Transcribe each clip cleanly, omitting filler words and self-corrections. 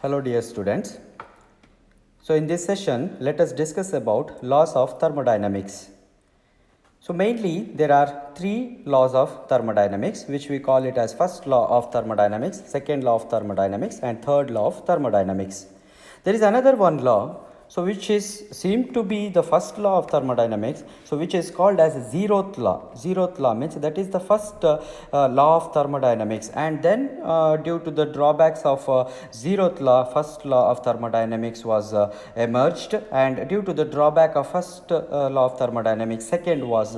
Hello dear students. So in this session, let us discuss about laws of thermodynamics. So mainly there are three laws of thermodynamics which we call it as first law of thermodynamics, second law of thermodynamics and third law of thermodynamics. There is another one law which is seemed to be the first law of thermodynamics, which is called as zeroth law. Zeroth law means that is the first law of thermodynamics, and then due to the drawbacks of zeroth law, first law of thermodynamics was emerged, and due to the drawback of first law of thermodynamics, second was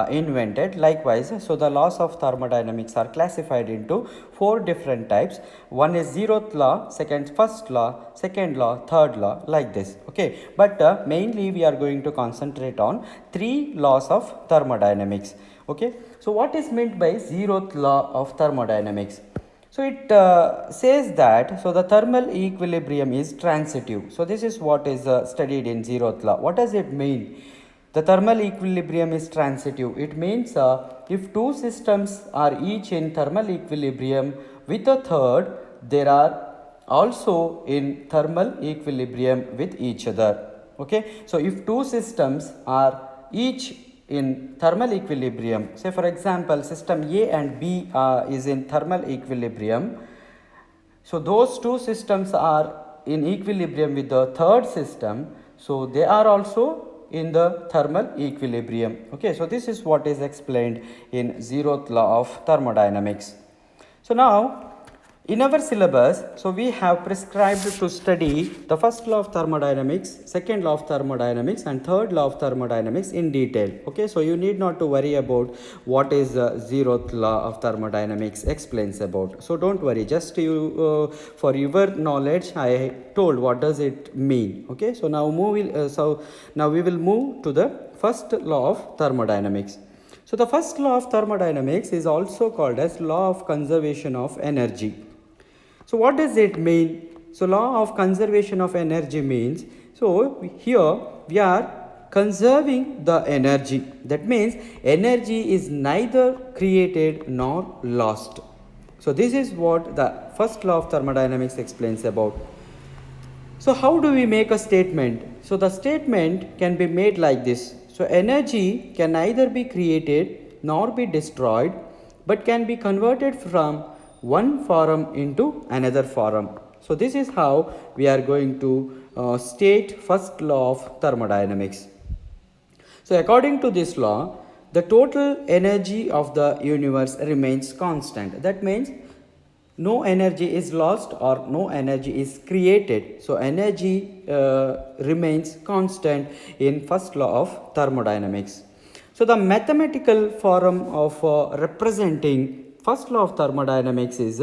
invented. Likewise, so the laws of thermodynamics are classified into four different types. One is zeroth law, second first law, second law, third law, like this. Okay, but mainly we are going to concentrate on three laws of thermodynamics. Okay, so what is meant by zeroth law of thermodynamics? So it says that the thermal equilibrium is transitive. So this is what is studied in zeroth law. What does it mean? The thermal equilibrium is transitive. It means if two systems are each in thermal equilibrium with a third, there are also in thermal equilibrium with each other. Okay, so if two systems are each in thermal equilibrium, say for example system A and B is in thermal equilibrium, so those two systems are in equilibrium with the third system, so they are also in the thermal equilibrium. Okay, so this is what is explained in zeroth law of thermodynamics. So now in our syllabus, so we have prescribed to study the first law of thermodynamics, second law of thermodynamics and third law of thermodynamics in detail. Okay, so you need not to worry about what is zeroth law of thermodynamics explains about. So don't worry, just you for your knowledge I told what does it mean. Okay, so now we will move to the first law of thermodynamics. So the first law of thermodynamics is also called as law of conservation of energy. So what does it mean? So law of conservation of energy means, so here we are conserving the energy. That means energy is neither created nor lost. So this is what the first law of thermodynamics explains about. So how do we make a statement? So the statement can be made like this. So energy can neither be created nor be destroyed, but can be converted from one form into another form. So this is how we are going to state first law of thermodynamics. So according to this law, the total energy of the universe remains constant. That means no energy is lost or no energy is created. So energy remains constant in first law of thermodynamics. So the mathematical form of representing first law of thermodynamics is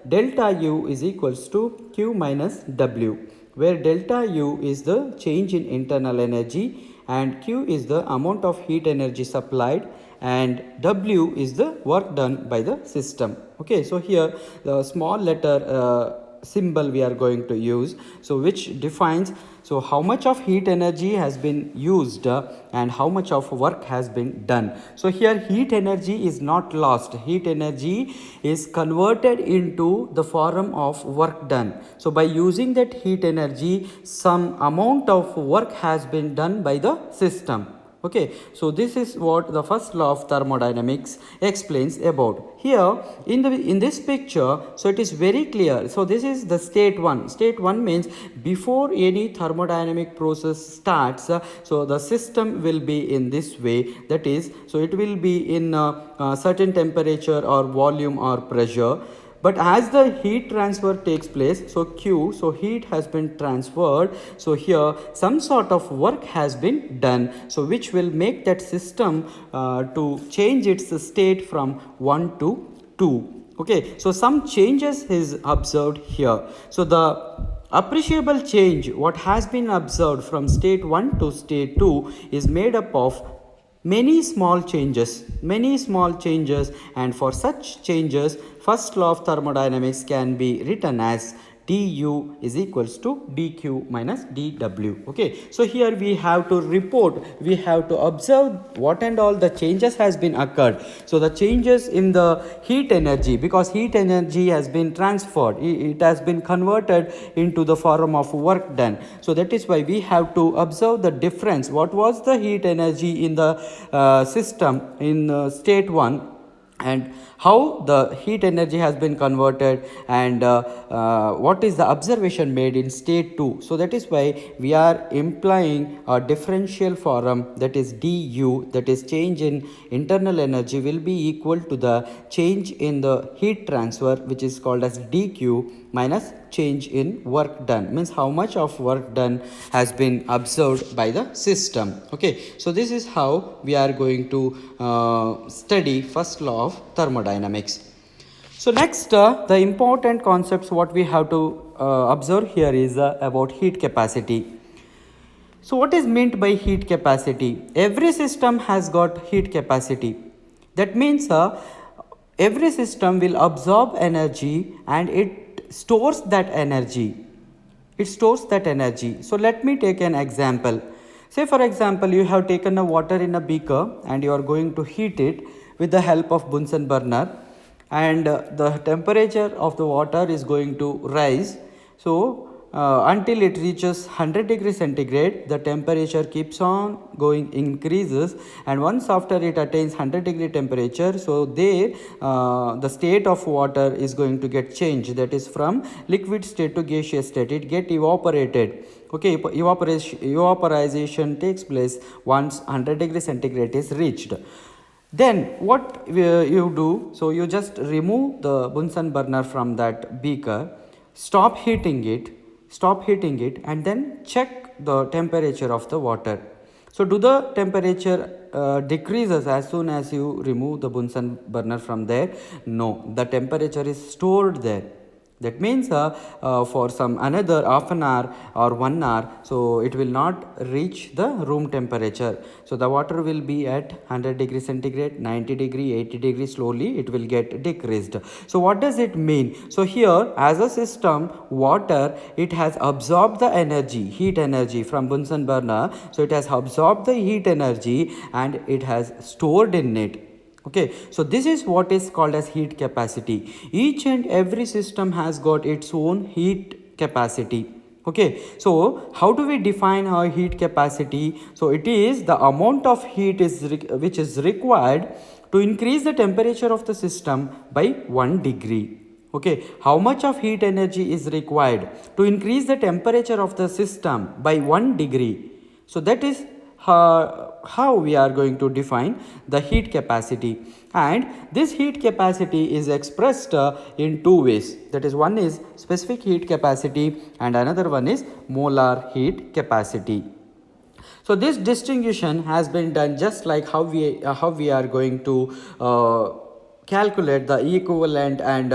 delta U is equals to Q minus W, where delta U is the change in internal energy and Q is the amount of heat energy supplied and W is the work done by the system. Okay, so here the small letter symbol we are going to use, so which defines so how much of heat energy has been used and how much of work has been done. So here heat energy is not lost, heat energy is converted into the form of work done. So by using that heat energy, some amount of work has been done by the system. Okay, so this is what the first law of thermodynamics explains about. Here in this picture, so it is very clear. So this is the state 1. State 1 means before any thermodynamic process starts, so the system will be in this way. That is, so it will be in a certain temperature or volume or pressure. But as the heat transfer takes place, so Q, so heat has been transferred. So here some sort of work has been done, so which will make that system to change its state from 1 to 2. Okay, so some changes is observed here. So the appreciable change what has been observed from state 1 to state 2 is made up of many small changes, and for such changes first law of thermodynamics can be written as du is equals to dq minus dw. Okay, so here we have to report, we have to observe what and all the changes has been occurred. So the changes in the heat energy, because heat energy has been transferred, it has been converted into the form of work done. So that is why we have to observe the difference. What was the heat energy in the system in state 1, and how the heat energy has been converted, and what is the observation made in state 2. So that is why we are implying a differential form, that is du, that is change in internal energy, will be equal to the change in the heat transfer, which is called as dq, minus change in work done, means how much of work done has been observed by the system. Okay, so this is how we are going to study first law of thermodynamics. So next, the important concepts what we have to observe here is about heat capacity. So what is meant by heat capacity? Every system has got heat capacity. That means every system will absorb energy and it stores that energy. It stores that energy. So let me take an example. Say for example, you have taken a water in a beaker and you are going to heat it with the help of Bunsen burner, and the temperature of the water is going to rise. So until it reaches 100 degrees centigrade, the temperature keeps on going, increases, and once after it attains 100 degree temperature, so there the state of water is going to get changed, that is from liquid state to gaseous state, it get evaporated. Okay, evaporization takes place once 100 degrees centigrade is reached. Then what you do, so you just remove the Bunsen burner from that beaker, stop heating it, and then check the temperature of the water. So do the temperature decreases as soon as you remove the Bunsen burner from there? No, the temperature is stored there. That means for some another half an hour or 1 hour, so it will not reach the room temperature. So the water will be at 100 degrees centigrade, 90 degree, 80 degree, slowly it will get decreased. So what does it mean? So here as a system, water, it has absorbed the energy, heat energy from Bunsen burner. So it has absorbed the heat energy and it has stored in it. Okay, so this is what is called as heat capacity. Each and every system has got its own heat capacity. Okay, so how do we define our heat capacity? So it is the amount of heat which is required to increase the temperature of the system by 1 degree. Okay, how much of heat energy is required to increase the temperature of the system by 1 degree? So that is how we are going to define the heat capacity, and this heat capacity is expressed in two ways, that is, one is specific heat capacity and another one is molar heat capacity. So this distinction has been done just like how we are going to calculate the equivalent and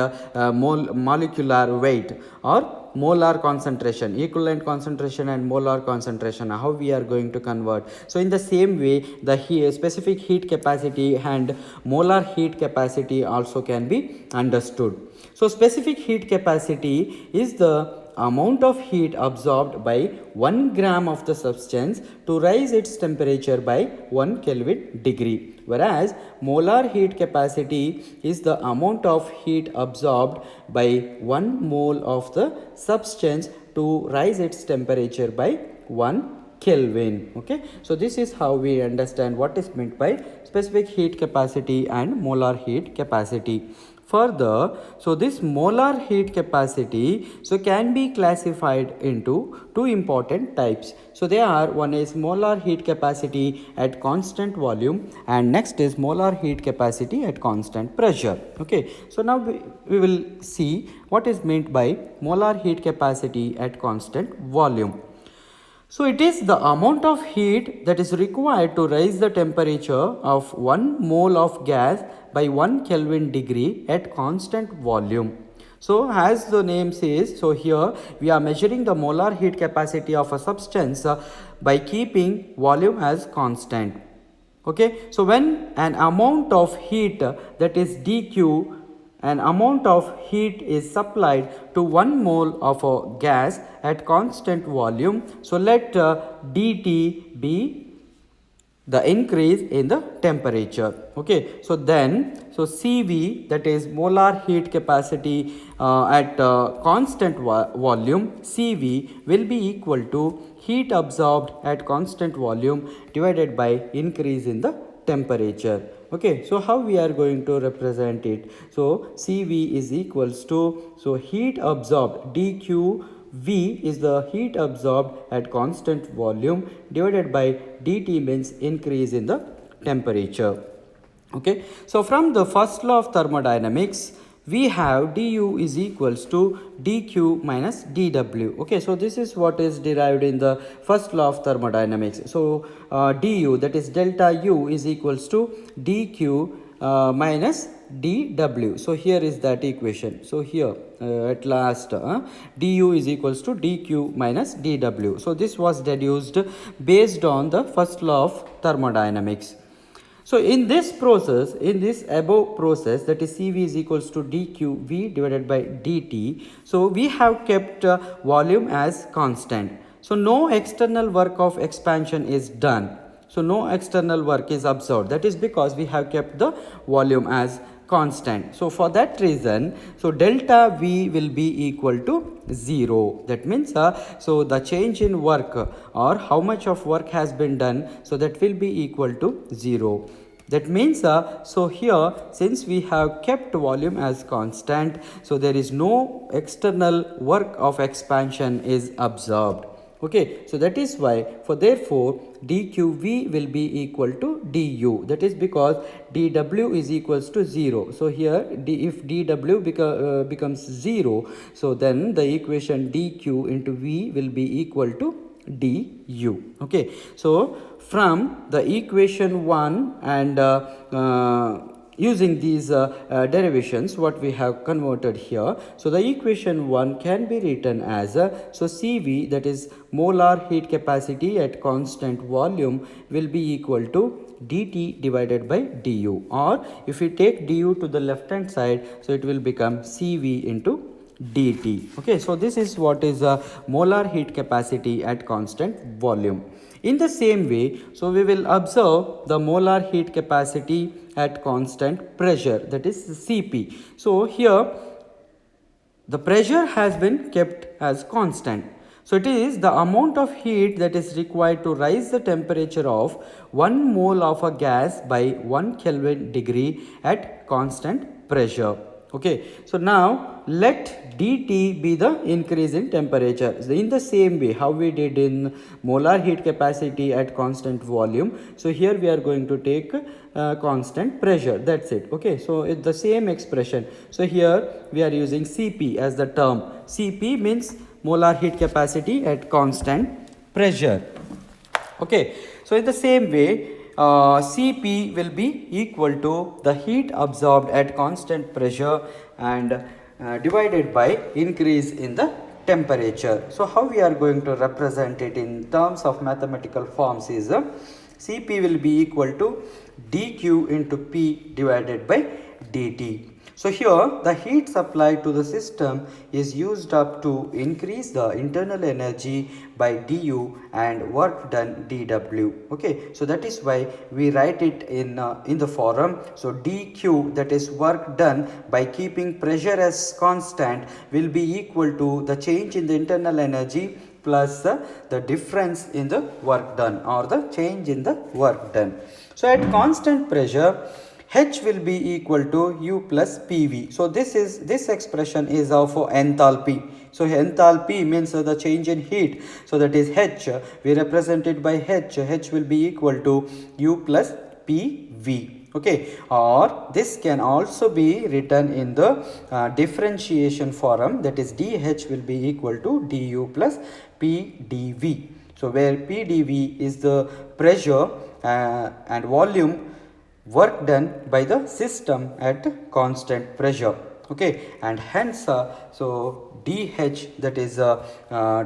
molecular weight or molar concentration, equivalent concentration and molar concentration, how we are going to convert. So in the same way, the specific heat capacity and molar heat capacity also can be understood. So specific heat capacity is the amount of heat absorbed by 1 gram of the substance to rise its temperature by 1 Kelvin degree, whereas molar heat capacity is the amount of heat absorbed by 1 mole of the substance to rise its temperature by 1 Kelvin. Okay, so this is how we understand what is meant by specific heat capacity and molar heat capacity. Further, so this molar heat capacity can be classified into two important types. So they are, one is molar heat capacity at constant volume and next is molar heat capacity at constant pressure. Okay, so now we will see what is meant by molar heat capacity at constant volume. So it is the amount of heat that is required to raise the temperature of 1 mole of gas by 1 Kelvin degree at constant volume. So as the name says, so here we are measuring the molar heat capacity of a substance by keeping volume as constant. Okay, so when an amount of heat that is dq an amount of heat is supplied to 1 mole of a gas at constant volume. So let dt be the increase in the temperature. Okay, so then Cv, that is molar heat capacity at constant volume, Cv will be equal to heat absorbed at constant volume divided by increase in the temperature. Okay, so how we are going to represent it? So Cv is equals to, so heat absorbed, dq V is the heat absorbed at constant volume divided by dt means increase in the temperature. Okay, so from the first law of thermodynamics, we have du is equals to dq minus dw. Okay, so this is what is derived in the first law of thermodynamics. So du, that is delta u, is equals to dq minus dw. So here is that equation. So here at last du is equals to dq minus dw. So this was deduced based on the first law of thermodynamics. So in this process, in this above process, that is Cv is equals to dqv divided by dt. So we have kept volume as constant. So no external work of expansion is done. So no external work is absorbed. That is because we have kept the volume as constant. So for that reason, so delta V will be equal to 0. That means so the change in work or how much of work has been done, so that will be equal to 0. That means so here, since we have kept volume as constant, so there is no external work of expansion is absorbed. Okay, so that is why, for therefore dqv will be equal to du. That is because dw is equals to 0. So here if dw becomes 0, so then the equation dq into v will be equal to du. Okay, so from the equation 1 and using these derivations, what we have converted here, so the equation 1 can be written as so Cv, that is molar heat capacity at constant volume, will be equal to dt divided by du, or if we take du to the left hand side, so it will become Cv into dt. Okay, so this is what is molar heat capacity at constant volume. In the same way, so we will observe the molar heat capacity at constant pressure, that is Cp. So here the pressure has been kept as constant. So it is the amount of heat that is required to rise the temperature of 1 mole of a gas by 1 Kelvin degree at constant pressure. Okay, so now let dt be the increase in temperature. So in the same way how we did in molar heat capacity at constant volume, so here we are going to take constant pressure. That's it. Okay, so it's the same expression. So here we are using Cp as the term. Cp means molar heat capacity at constant pressure. Okay, so in the same way Cp will be equal to the heat absorbed at constant pressure and divided by increase in the temperature. So how we are going to represent it in terms of mathematical forms is Cp will be equal to dq into p divided by dt. So here the heat supplied to the system is used up to increase the internal energy by du and work done dw. Okay, so that is why we write it in the form. So dq, that is work done by keeping pressure as constant, will be equal to the change in the internal energy plus the difference in the work done, or the change in the work done. So at constant pressure, H will be equal to U plus PV. So this expression is of enthalpy. So enthalpy means the change in heat. So that is H. We represent it by H. H will be equal to U plus PV. Okay, or this can also be written in the differentiation form, that is dH will be equal to du plus PdV. So where PdV is the pressure and volume work done by the system at constant pressure. Okay, and hence so dH, that is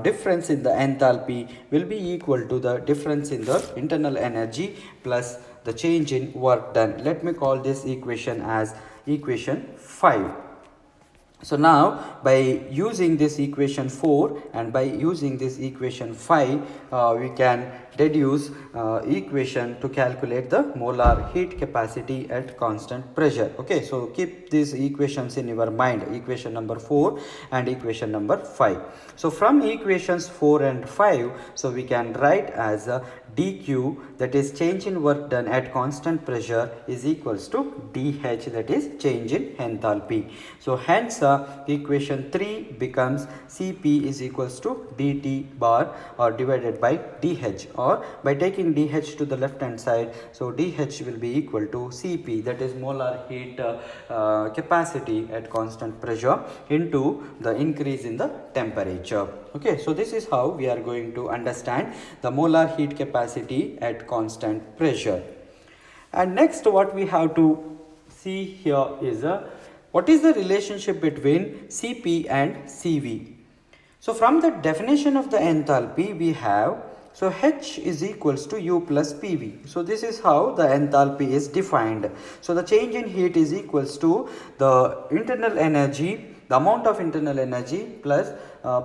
difference in the enthalpy, will be equal to the difference in the internal energy plus the change in work done. Let me call this equation as equation 5. So now by using this equation 4 and by using this equation 5, we can deduce equation to calculate the molar heat capacity at constant pressure. Okay, so keep these equations in your mind, equation number 4 and equation number 5. So from equations 4 and 5, so we can write as a dq, that is change in work done at constant pressure, is equals to dh, that is change in enthalpy. So hence equation 3 becomes Cp is equals to dt bar or divided by dh, or by taking dh to the left hand side, so dh will be equal to Cp, that is molar heat capacity at constant pressure, into the increase in the temperature. Okay, so this is how we are going to understand the molar heat capacity at constant pressure. And next what we have to see here is what is the relationship between Cp and Cv. So from the definition of the enthalpy we have, so H is equals to U plus PV. So this is how the enthalpy is defined. So the change in heat is equals to the internal energy, the amount of internal energy plus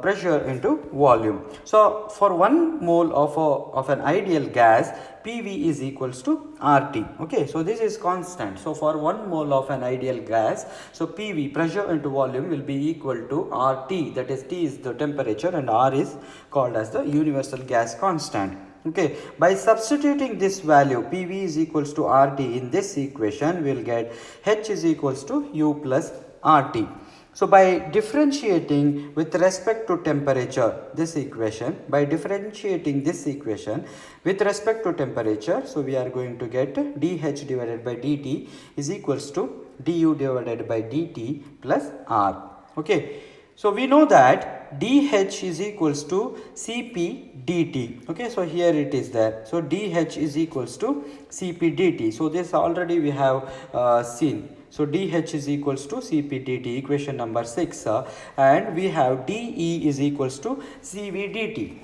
pressure into volume. So for 1 mole of an ideal gas, PV is equals to RT. Okay, so this is constant. So for 1 mole of an ideal gas, so PV, pressure into volume, will be equal to RT, that is T is the temperature and R is called as the universal gas constant. Okay, by substituting this value PV is equals to RT in this equation, we will get H is equals to U plus RT. So by differentiating with respect to temperature this equation, by differentiating this equation with respect to temperature, so we are going to get dH divided by dt is equals to du divided by dt plus R. Okay, so we know that dH is equals to Cp dt. Okay, so here it is there. So dH is equals to Cp dt. So this already we have seen. So dH is equals to Cp dt, equation number 6, and we have dE is equals to Cv dt.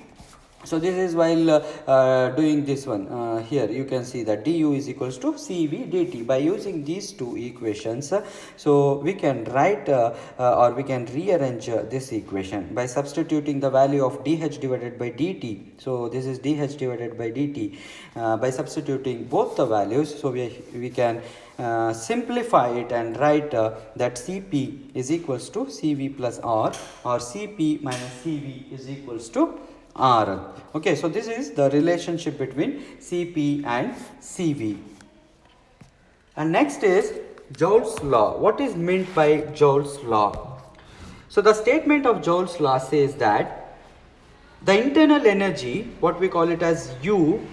So this is while doing this one, here you can see that du is equals to Cv dt. By using these two equations, so we can write or we can rearrange this equation by substituting the value of dH divided by dt. So this is dH divided by dt. By substituting both the values, so we can simplify it and write that Cp is equals to Cv plus R, or Cp minus Cv is equals to R. Okay, so this is the relationship between Cp and Cv. And next is Joule's law. What is meant by Joule's law? So the statement of Joule's law says that the internal energy, what we call it as U,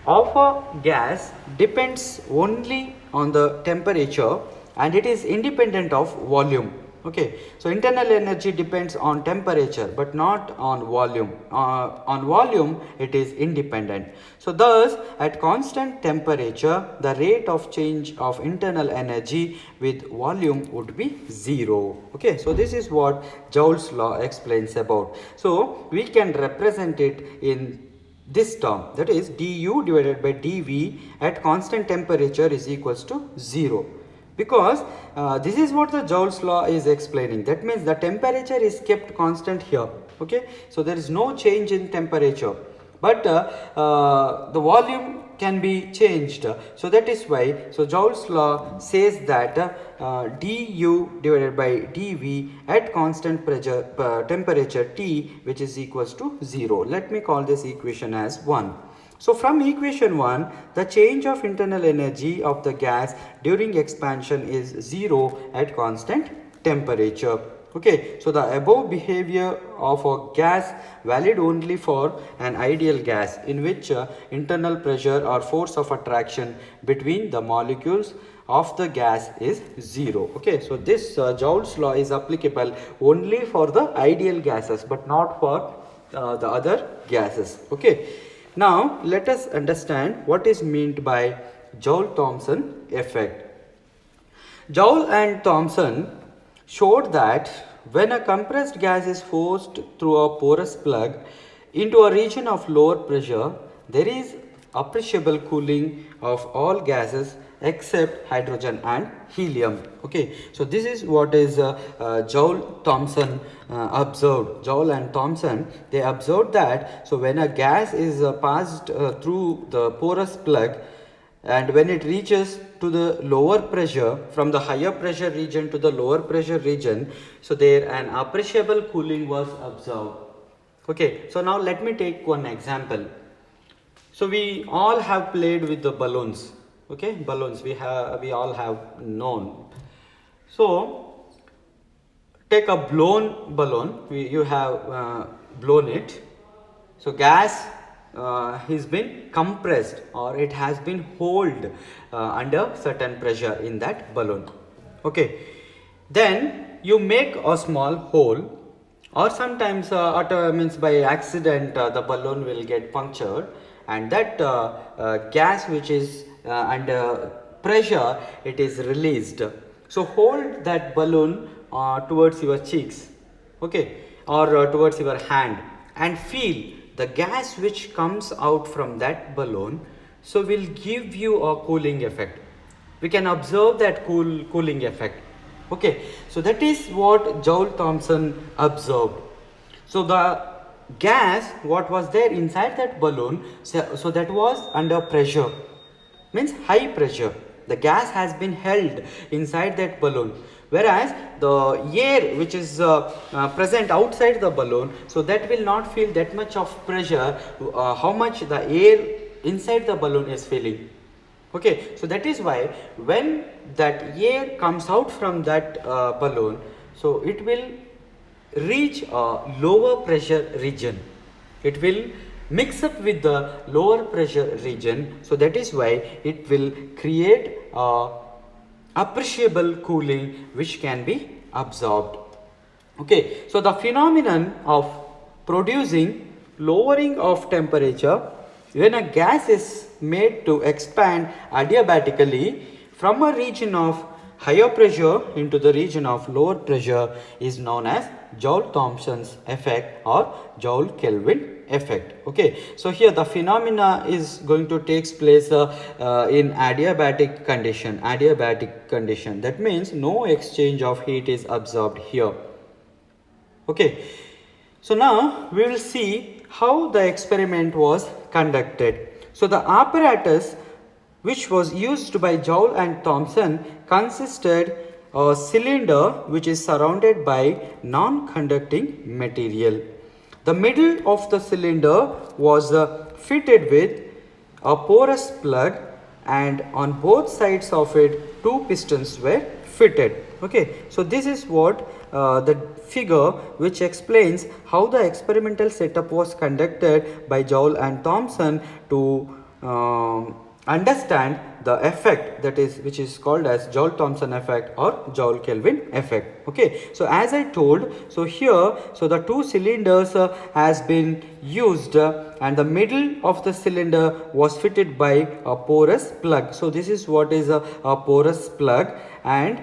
of a gas depends only on the temperature and it is independent of volume. Okay, so internal energy depends on temperature but not on volume. On volume it is independent. So thus at constant temperature the rate of change of internal energy with volume would be 0. Okay, so this is what Joule's law explains about. So we can represent it in this term, that is du divided by dV at constant temperature is equals to 0. Because this is what the Joule's law is explaining. That means the temperature is kept constant here. Okay, so there is no change in temperature, but the volume can be changed. So that is why, so Joule's law says that du divided by dV at constant temperature T, which is equals to 0. Let me call this equation as 1. So from equation 1, the change of internal energy of the gas during expansion is 0 at constant temperature. Okay, so the above behavior of a gas valid only for an ideal gas in which internal pressure or force of attraction between the molecules of the gas is 0. Okay, so this Joule's law is applicable only for the ideal gases but not for the other gases. Okay. Now let us understand what is meant by Joule-Thomson effect. Joule and Thomson showed that when a compressed gas is forced through a porous plug into a region of lower pressure, there is appreciable cooling of all gases except hydrogen and helium. Okay, so this is what is Joule Thomson observed. Joule and Thomson, they observed that so when a gas is passed through the porous plug, and when it reaches to the lower pressure, from the higher pressure region to the lower pressure region, so there an appreciable cooling was observed. Okay, so now let me take one example. So we all have played with the balloons. Okay, balloons we all have known. So take a blown balloon. You have blown it. So gas has been compressed, or it has been held under certain pressure in that balloon. Okay, then you make a small hole, or sometimes means by accident the balloon will get punctured, and that gas which is under pressure, it is released. So hold that balloon towards your cheeks, okay, or towards your hand, and feel the gas which comes out from that balloon, so will give you a cooling effect. We can observe that cooling effect. Okay, so that is what Joule Thomson observed. So the gas what was there inside that balloon, so that was under pressure, means high pressure. The gas has been held inside that balloon, whereas the air which is present outside the balloon, so that will not feel that much of pressure, how much the air inside the balloon is feeling. Okay, so that is why when that air comes out from that balloon, so it will reach a lower pressure region. It will mix up with the lower pressure region, so that is why it will create a appreciable cooling which can be absorbed. Okay, so the phenomenon of producing lowering of temperature when a gas is made to expand adiabatically from a region of higher pressure into the region of lower pressure is known as Joule-Thomson's effect or Joule-Kelvin effect. Okay, so here the phenomena is going to take place in adiabatic condition. Adiabatic condition, that means no exchange of heat is absorbed here. Okay, so now we will see how the experiment was conducted. So the apparatus which was used by Joule and Thomson consisted a cylinder which is surrounded by non-conducting material. The middle of the cylinder was fitted with a porous plug, and on both sides of it two pistons were fitted. Okay, so this is what the figure which explains how the experimental setup was conducted by Joule and Thomson to understand the effect, that is, which is called as Joule-Thomson effect or Joule-Kelvin effect. Okay, so as I told, so here, so the two cylinders has been used and the middle of the cylinder was fitted by a porous plug. So this is what is a porous plug, and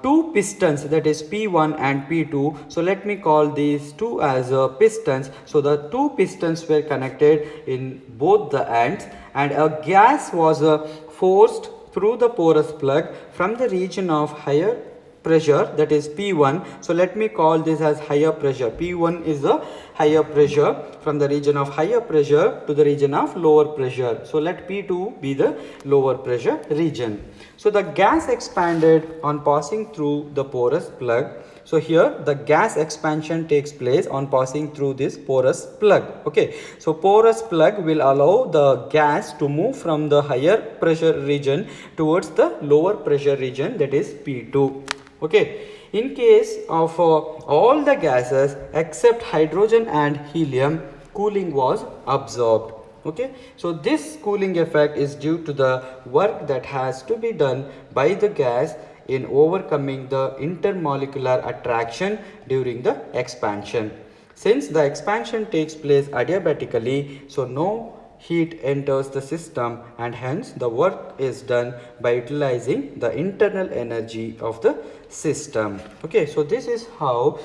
two pistons, that is P1 and P2. So let me call these two as pistons. So the two pistons were connected in both the ends, and a gas was forced through the porous plug from the region of higher pressure, that is P1. So let me call this as higher pressure. P1 is the higher pressure, from the region of higher pressure to the region of lower pressure. So let P2 be the lower pressure region. So the gas expanded on passing through the porous plug. So here the gas expansion takes place on passing through this porous plug. Okay, so porous plug will allow the gas to move from the higher pressure region towards the lower pressure region, that is P2. Okay, in case of all the gases except hydrogen and helium, cooling was absorbed. Okay, so this cooling effect is due to the work that has to be done by the gas in overcoming the intermolecular attraction during the expansion. Since the expansion takes place adiabatically, so no heat enters the system, and hence the work is done by utilizing the internal energy of the system. Okay, so this is how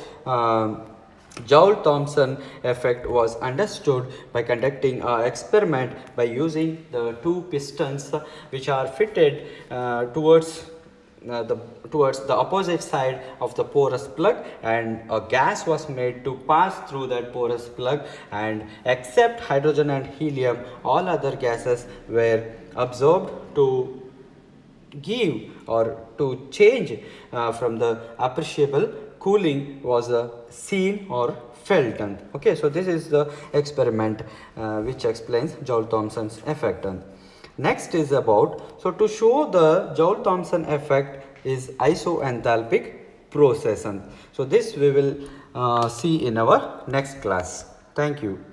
Joule-Thomson effect was understood by conducting an experiment by using the two pistons which are fitted the towards the opposite side of the porous plug, and a gas was made to pass through that porous plug, and except hydrogen and helium, all other gases were absorbed to give or to change from the appreciable cooling was seen or felt. And okay, so this is the experiment which explains Joule-Thomson's effect. And next is about, so to show the Joule-Thomson effect is isoenthalpic process, and so this we will see in our next class. Thank you.